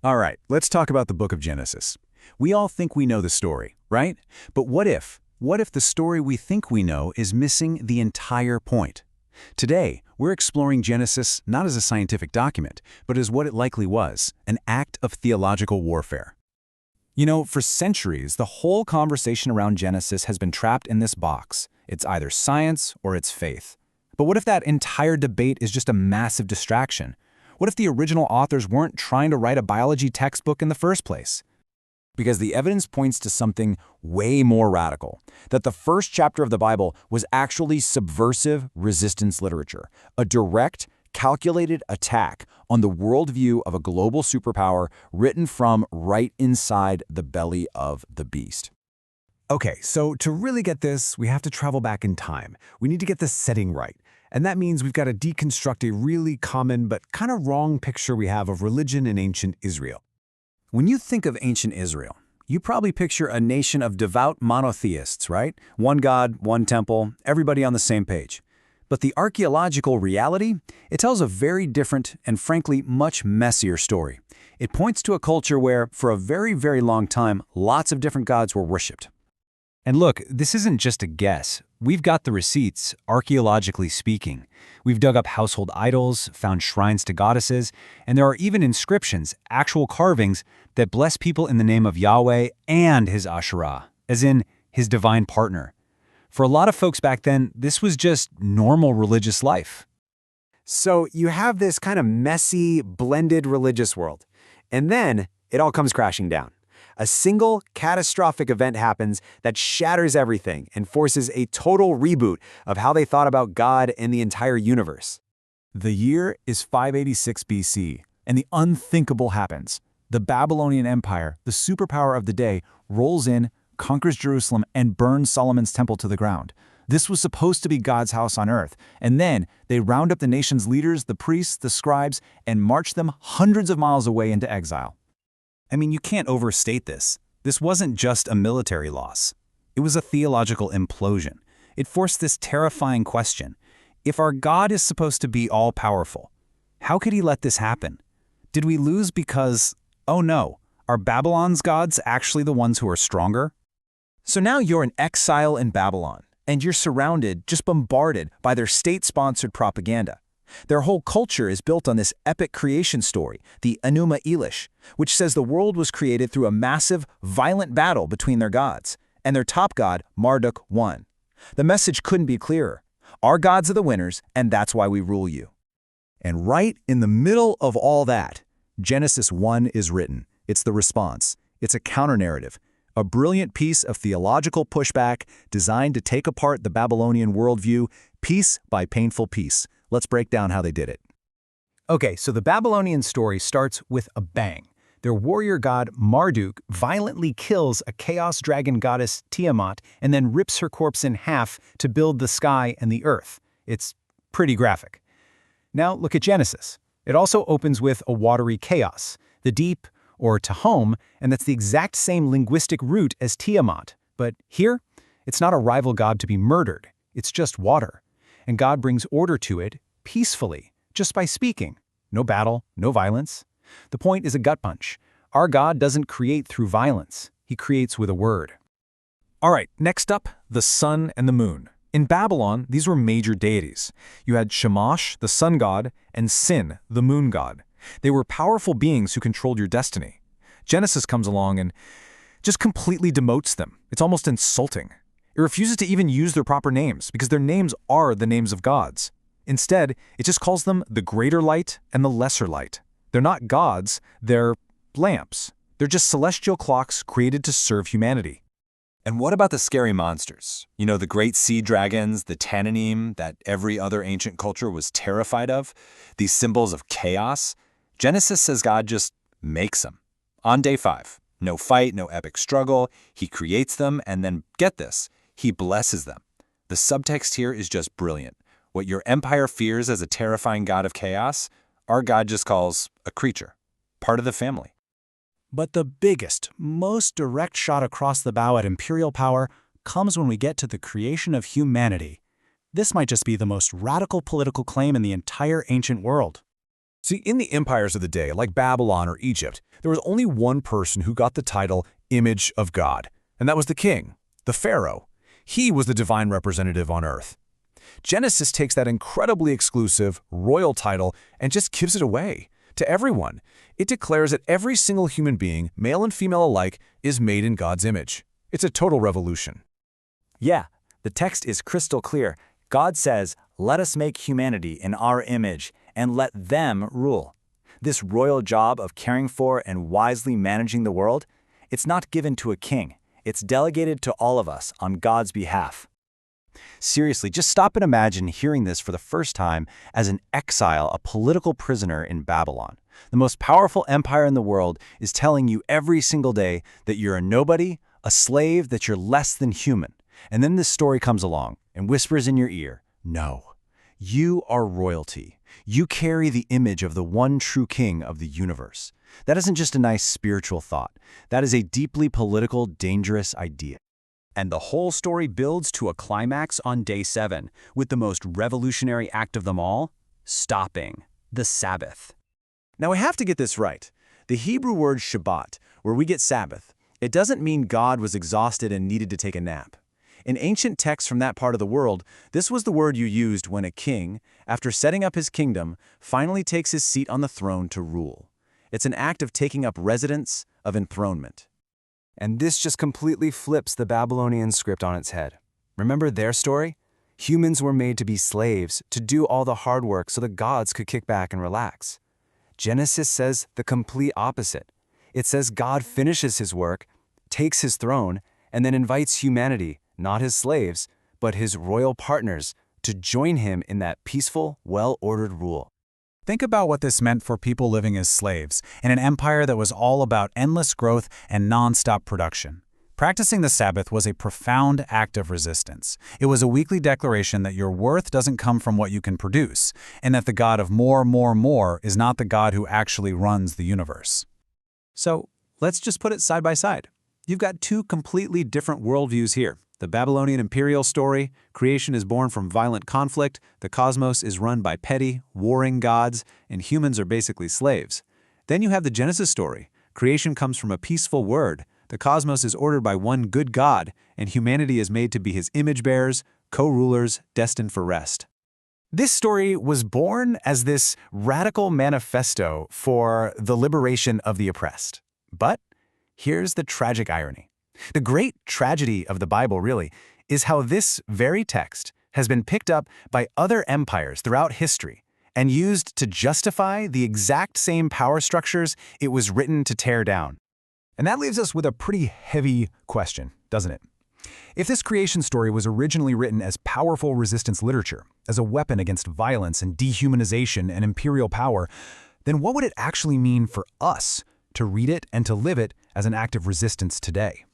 All right, let's talk about the book of Genesis. We all think we know the story, right? But what if? What if the story we think we know is missing the entire point? Today, we're exploring Genesis not as a scientific document, but as what it likely was, an act of theological warfare. You know, for centuries, the whole conversation around Genesis has been trapped in this box. It's either science or it's faith. But what if that entire debate is just a massive distraction? What if the original authors weren't trying to write a biology textbook in the first place? Because the evidence points to something way more radical, that the first chapter of the Bible was actually subversive resistance literature, a direct, calculated attack on the worldview of a global superpower written from right inside the belly of the beast. Okay, so to really get this, we have to travel back in time. We need to get the setting right. And that means we've got to deconstruct a really common but kind of wrong picture we have of religion in ancient Israel. When you think of ancient Israel, you probably picture a nation of devout monotheists, right? One God, one temple, everybody on the same page. But the archaeological reality, it tells a very different and frankly much messier story. It points to a culture where, for a very, very long time, lots of different gods were worshipped. And look, this isn't just a guess. We've got the receipts, archaeologically speaking. We've dug up household idols, found shrines to goddesses, and there are even inscriptions, actual carvings, that bless people in the name of Yahweh and his Asherah, as in his divine partner. For a lot of folks back then, this was just normal religious life. So you have this kind of messy, blended religious world. And then it all comes crashing down. A single catastrophic event happens that shatters everything and forces a total reboot of how they thought about God and the entire universe. The year is 586 BC, and the unthinkable happens. The Babylonian Empire, the superpower of the day, rolls in, conquers Jerusalem, and burns Solomon's temple to the ground. This was supposed to be God's house on earth, and then they round up the nation's leaders, the priests, the scribes, and march them hundreds of miles away into exile. I mean, you can't overstate this. This wasn't just a military loss. It was a theological implosion. It forced this terrifying question. If our God is supposed to be all-powerful, how could he let this happen? Did we lose because, oh no, are Babylon's gods actually the ones who are stronger? So now you're in exile in Babylon, and you're surrounded, just bombarded by their state-sponsored propaganda. Their whole culture is built on this epic creation story, the Enuma Elish, which says the world was created through a massive, violent battle between their gods, and their top god, Marduk, won. The message couldn't be clearer. Our gods are the winners, and that's why we rule you. And right in the middle of all that, Genesis 1 is written. It's the response. It's a counter-narrative, a brilliant piece of theological pushback designed to take apart the Babylonian worldview piece by painful piece. Let's break down how they did it. Okay, so the Babylonian story starts with a bang. Their warrior god Marduk violently kills a chaos dragon goddess Tiamat and then rips her corpse in half to build the sky and the earth. It's pretty graphic. Now look at Genesis. It also opens with a watery chaos, the deep, or Tehom, and that's the exact same linguistic root as Tiamat. But here, it's not a rival god to be murdered. It's just water. And God brings order to it peacefully, just by speaking. No battle, no violence. The point is a gut punch. Our God doesn't create through violence. He creates with a word. All right, next up, the sun and the moon. In Babylon, these were major deities. You had Shamash, the sun god, and Sin, the moon god. They were powerful beings who controlled your destiny. Genesis comes along and just completely demotes them. It's almost insulting. It refuses to even use their proper names because their names are the names of gods. Instead, it just calls them the greater light and the lesser light. They're not gods, they're lamps. They're just celestial clocks created to serve humanity. And what about the scary monsters? You know, the great sea dragons, the Tananim that every other ancient culture was terrified of? These symbols of chaos? Genesis says God just makes them. On day 5, no fight, no epic struggle, he creates them and then, get this, he blesses them. The subtext here is just brilliant. What your empire fears as a terrifying god of chaos, our God just calls a creature, part of the family. But the biggest, most direct shot across the bow at imperial power comes when we get to the creation of humanity. This might just be the most radical political claim in the entire ancient world. See, in the empires of the day, like Babylon or Egypt, there was only one person who got the title image of God, and that was the king, the pharaoh. He was the divine representative on earth. Genesis takes that incredibly exclusive, royal title and just gives it away to everyone. It declares that every single human being, male and female alike, is made in God's image. It's a total revolution. Yeah, the text is crystal clear. God says, "Let us make humanity in our image, and let them rule." This royal job of caring for and wisely managing the world, it's not given to a king. It's delegated to all of us on God's behalf. Seriously, just stop and imagine hearing this for the first time as an exile, a political prisoner in Babylon. The most powerful empire in the world is telling you every single day that you're a nobody, a slave, that you're less than human. And then this story comes along and whispers in your ear, "No, you are royalty. You carry the image of the one true king of the universe." That isn't just a nice spiritual thought. That is a deeply political, dangerous idea. And the whole story builds to a climax on day 7, with the most revolutionary act of them all, stopping the Sabbath. Now we have to get this right. The Hebrew word Shabbat, where we get Sabbath, it doesn't mean God was exhausted and needed to take a nap. In ancient texts from that part of the world, this was the word you used when a king, after setting up his kingdom, finally takes his seat on the throne to rule. It's an act of taking up residence, of enthronement. And this just completely flips the Babylonian script on its head. Remember their story? Humans were made to be slaves, to do all the hard work so the gods could kick back and relax. Genesis says the complete opposite. It says God finishes his work, takes his throne, and then invites humanity, not his slaves, but his royal partners, to join him in that peaceful, well-ordered rule. Think about what this meant for people living as slaves in an empire that was all about endless growth and non-stop production. Practicing the Sabbath was a profound act of resistance. It was a weekly declaration that your worth doesn't come from what you can produce, and that the God of more is not the God who actually runs the universe. So, let's just put it side by side. You've got two completely different worldviews here. The Babylonian imperial story, creation is born from violent conflict, the cosmos is run by petty, warring gods, and humans are basically slaves. Then you have the Genesis story. Creation comes from a peaceful word. The cosmos is ordered by one good God, and humanity is made to be his image bearers, co-rulers, destined for rest. This story was born as this radical manifesto for the liberation of the oppressed. But here's the tragic irony. The great tragedy of the Bible, really, is how this very text has been picked up by other empires throughout history and used to justify the exact same power structures it was written to tear down. And that leaves us with a pretty heavy question, doesn't it? If this creation story was originally written as powerful resistance literature, as a weapon against violence and dehumanization and imperial power, then what would it actually mean for us to read it and to live it as an act of resistance today?